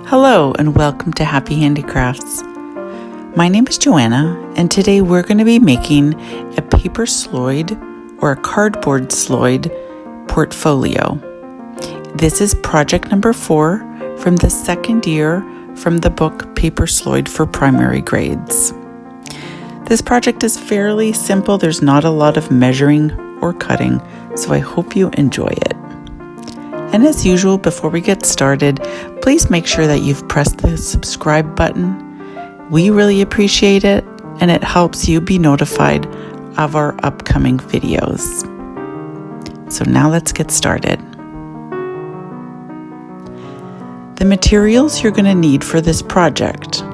Hello and welcome to Happy Handicrafts. My name is Joanna and today we're going to be making a paper sloyd or a cardboard sloyd portfolio. This is project number 4 from the second year from the book Paper Sloyd for primary grades. This project is fairly simple. There's not a lot of measuring or cutting, so I hope you enjoy it. And as usual, before we get started, please make sure that you've pressed the subscribe button. We really appreciate it, and it helps you be notified of our upcoming videos. So now let's get started. The materials you're going to need for this project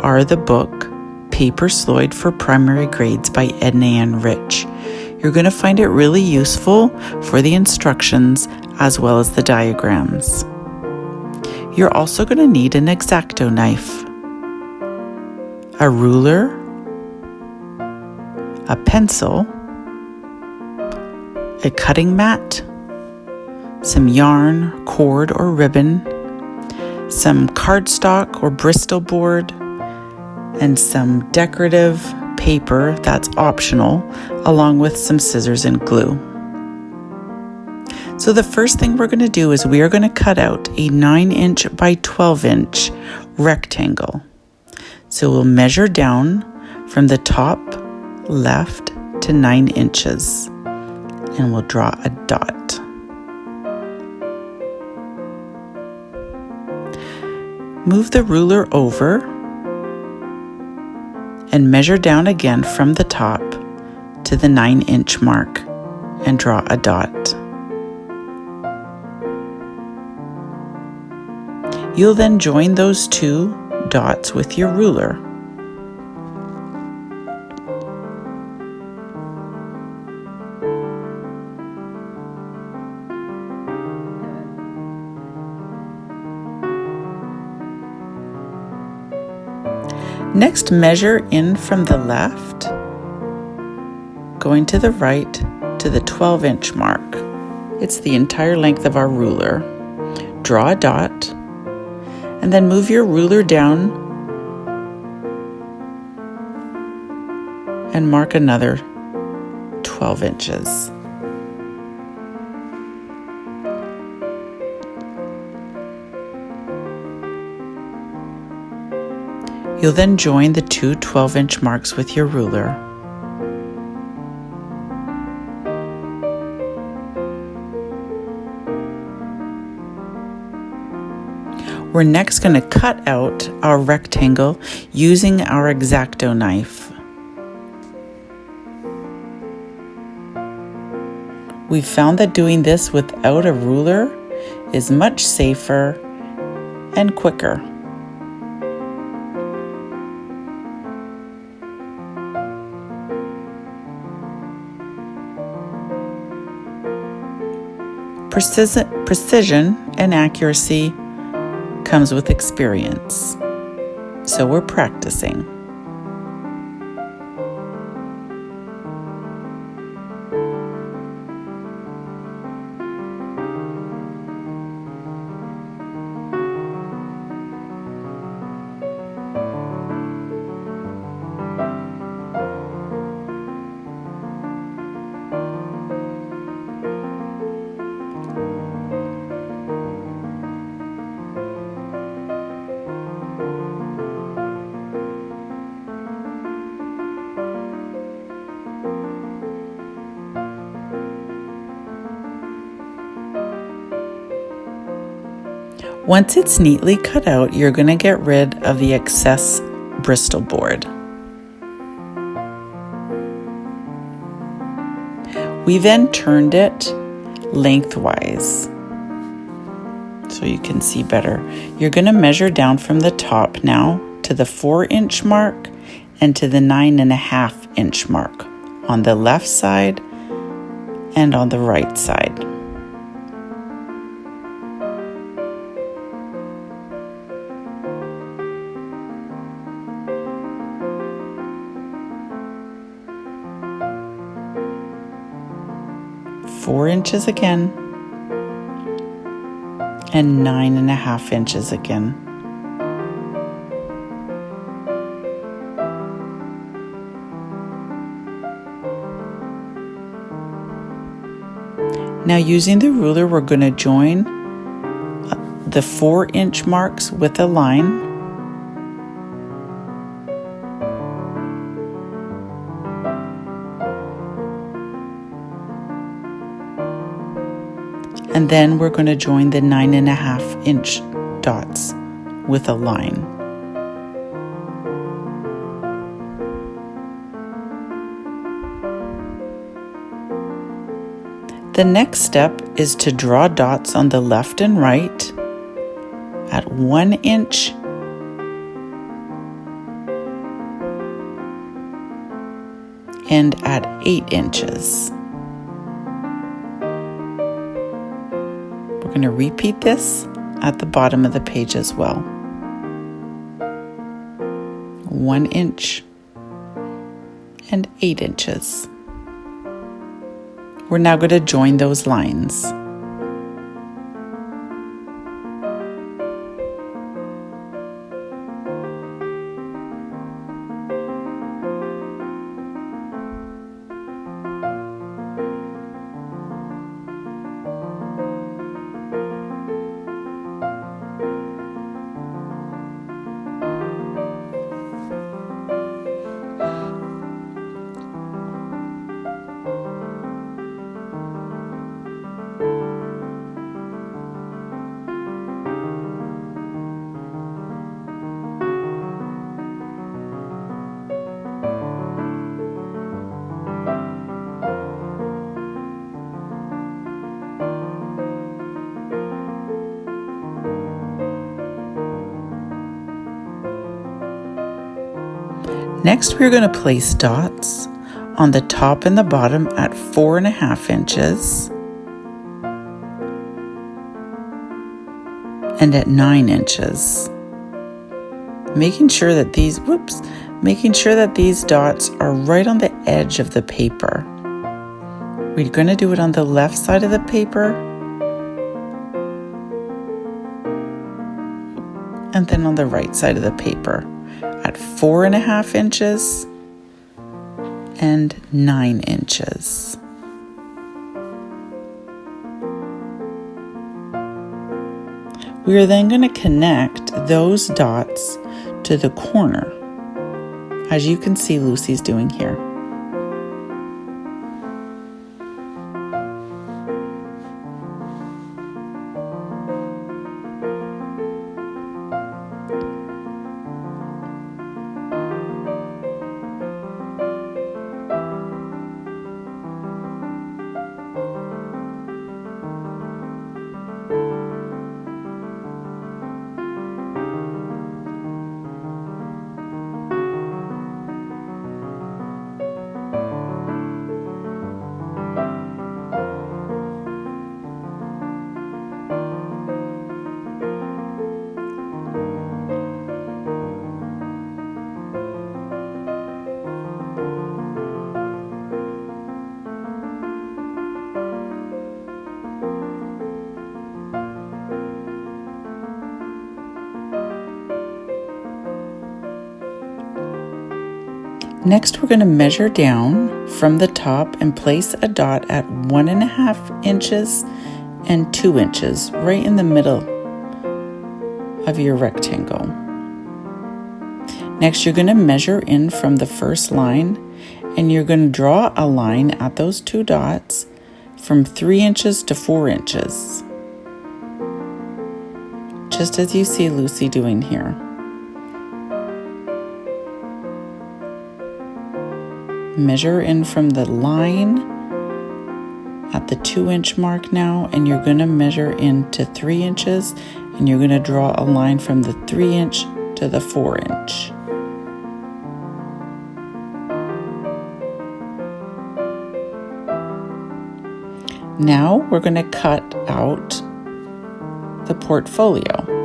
are the book Paper Sloyd for Primary Grades by Ednah Anne Rich. You're going to find it really useful for the instructions as well as the diagrams. You're also going to need an X-Acto knife, a ruler, a pencil, a cutting mat, some yarn, cord or ribbon, some cardstock or Bristol board, and some decorative paper that's optional, along with some scissors and glue. So the first thing we're going to do is we are going to cut out a 9-inch by 12-inch rectangle. So we'll measure down from the top left to 9 inches and we'll draw a dot. Move the ruler over and measure down again from the top to the 9-inch mark and draw a dot. You'll then join those two dots with your ruler. Next, measure in from the left, going to the right to the 12-inch mark. It's the entire length of our ruler. Draw a dot, and then move your ruler down and mark another 12 inches. You'll then join the two 12-inch marks with your ruler. We're next going to cut out our rectangle using our X-Acto knife. We've found that doing this without a ruler is much safer and quicker. Precision and accuracy comes with experience, so we're practicing. Once it's neatly cut out, you're going to get rid of the excess Bristol board. We then turned it lengthwise so you can see better. You're going to measure down from the top now to the 4-inch mark and to the 9.5-inch mark on the left side and on the right side. Four inches again, and 9.5 inches again. Now using the ruler, we're going to join the 4-inch marks with a line. And then we're going to join the 9.5 inch dots with a line. The next step is to draw dots on the left and right at 1 inch and at 8 inches. We're going to repeat this at the bottom of the page as well. 1 inch and 8 inches. We're now going to join those lines. Next, we're going to place dots on the top and the bottom at 4.5 inches and at 9 inches. Making sure that these dots are right on the edge of the paper. We're going to do it on the left side of the paper and then on the right side of the paper at 4.5 inches and 9 inches. We are then going to connect those dots to the corner, as you can see Lucy's doing here. Next, we're going to measure down from the top and place a dot at 1.5 inches and 2 inches, right in the middle of your rectangle. Next, you're going to measure in from the first line, and you're going to draw a line at those 2 dots from 3 inches to 4 inches, just as you see Lucy doing here. Measure in from the line at the 2-inch mark now, and you're going to measure into 3 inches, and you're going to draw a line from the 3-inch to the 4-inch. Now we're going to cut out the portfolio.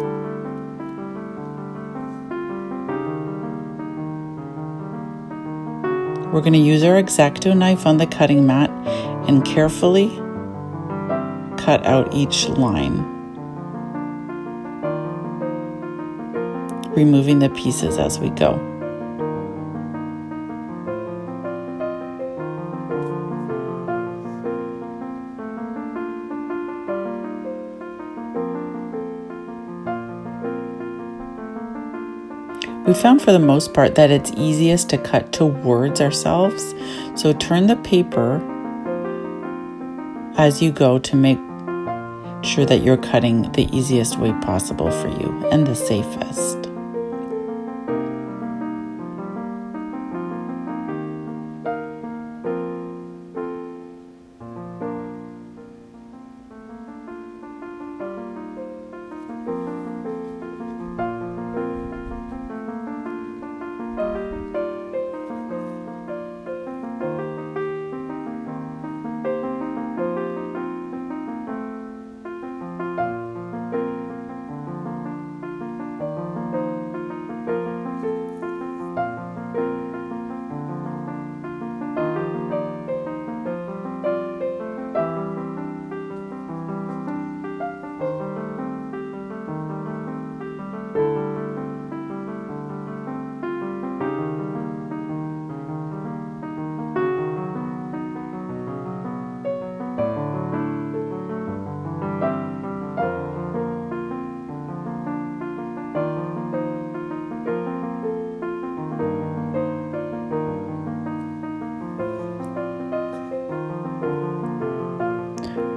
We're going to use our X-Acto knife on the cutting mat and carefully cut out each line. removing the pieces as we go. We found for the most part that it's easiest to cut towards ourselves. So turn the paper as you go to make sure that you're cutting the easiest way possible for you and the safest.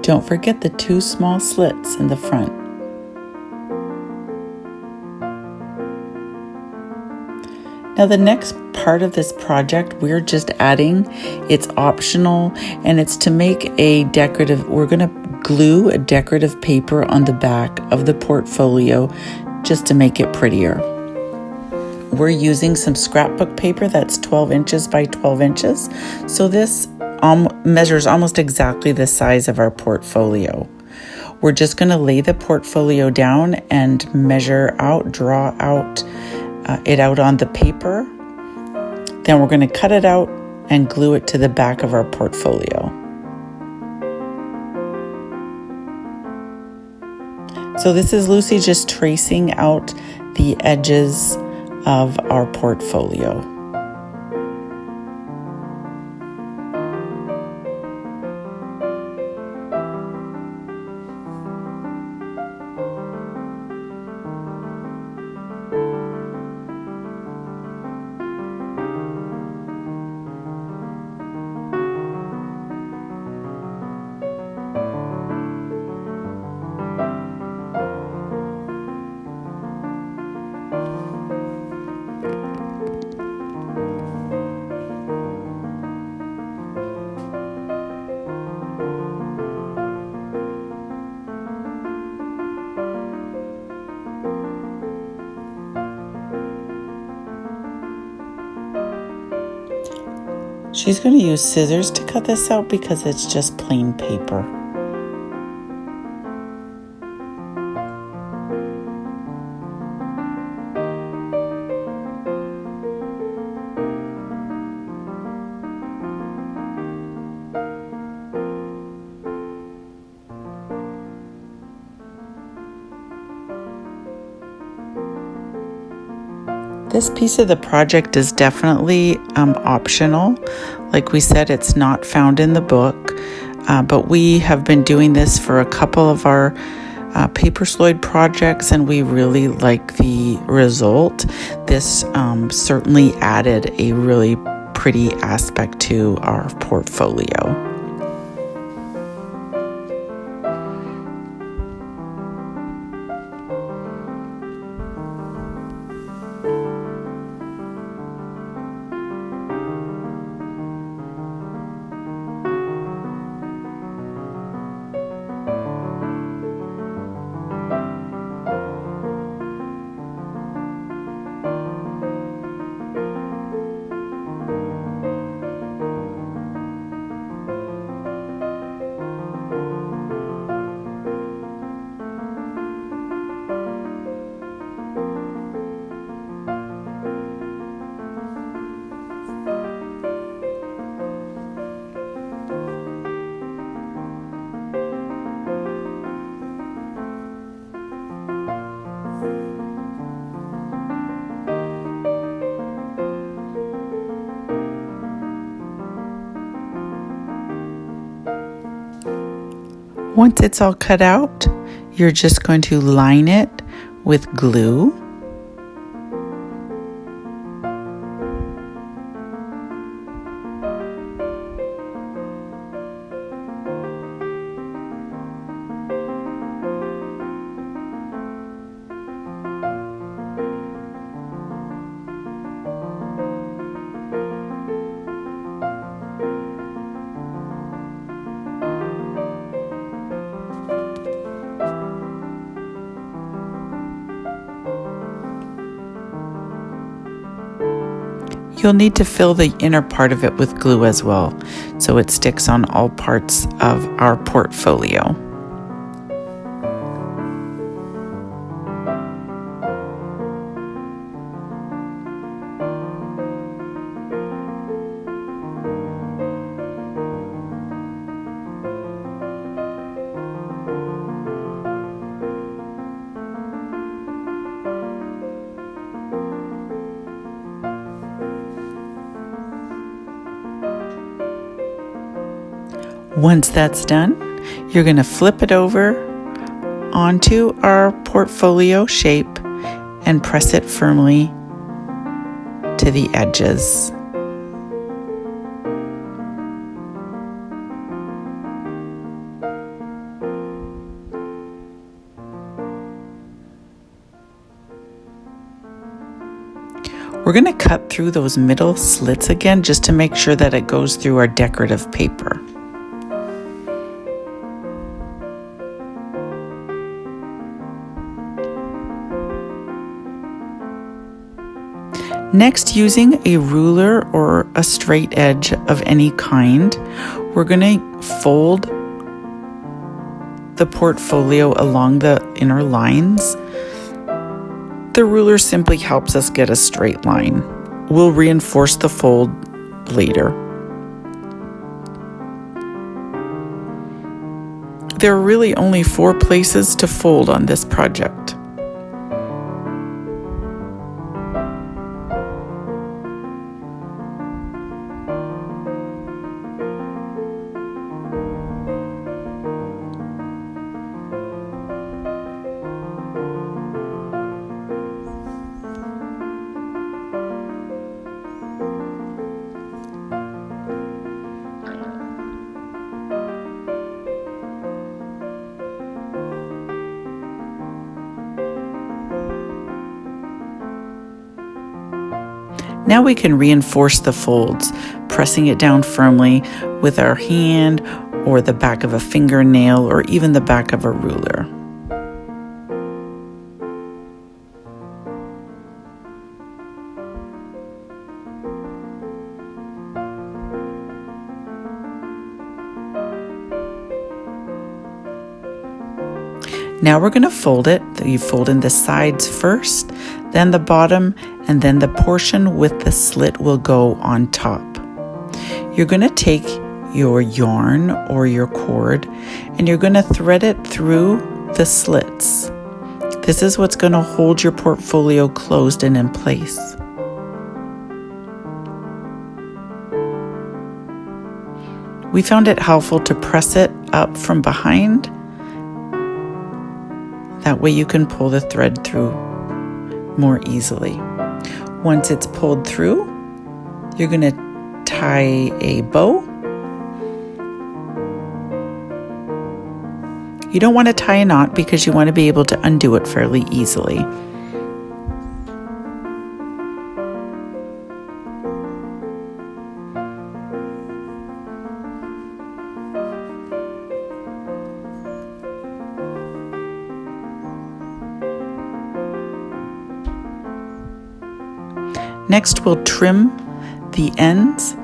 Don't forget the 2 small slits in the front. Now the next part of this project we're just adding, it's optional, and it's to make a decorative, we're going to glue a decorative paper on the back of the portfolio just to make it prettier. We're using some scrapbook paper that's 12 inches by 12 inches. So this measures almost exactly the size of our portfolio. We're just going to lay the portfolio down and measure out, draw out it out on the paper. Then we're going to cut it out and glue it to the back of our portfolio. So this is Lucy just tracing out the edges of our portfolio. She's going to use scissors to cut this out because it's just plain paper. This piece of the project is definitely optional. Like we said, it's not found in the book, but we have been doing this for a couple of our Paper Sloyd projects, and we really like the result. This certainly added a really pretty aspect to our portfolio. Once it's all cut out, you're just going to line it with glue. You'll need to fill the inner part of it with glue as well, so it sticks on all parts of our portfolio. Once that's done, you're going to flip it over onto our portfolio shape and press it firmly to the edges. We're going to cut through those middle slits again just to make sure that it goes through our decorative paper. Next, using a ruler or a straight edge of any kind, we're going to fold the portfolio along the inner lines. The ruler simply helps us get a straight line. We'll reinforce the fold later. There are really only 4 places to fold on this project. Now we can reinforce the folds, pressing it down firmly with our hand or the back of a fingernail or even the back of a ruler. Now we're going to fold it. You fold in the sides first, then the bottom, and then the portion with the slit will go on top. You're going to take your yarn or your cord and you're going to thread it through the slits. This is what's going to hold your portfolio closed and in place. We found it helpful to press it up from behind. That way you can pull the thread through more easily. Once it's pulled through, you're going to tie a bow. You don't want to tie a knot because you want to be able to undo it fairly easily. Next, we'll trim the ends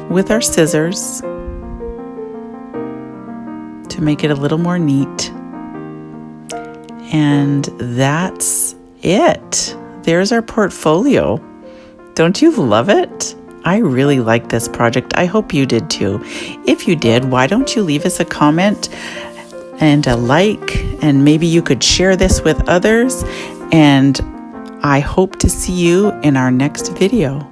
with our scissors to make it a little more neat. And that's it. There's our portfolio. Don't you love it? I really like this project. I hope you did too. If you did, why don't you leave us a comment and a like, and maybe you could share this with others. And I hope to see you in our next video.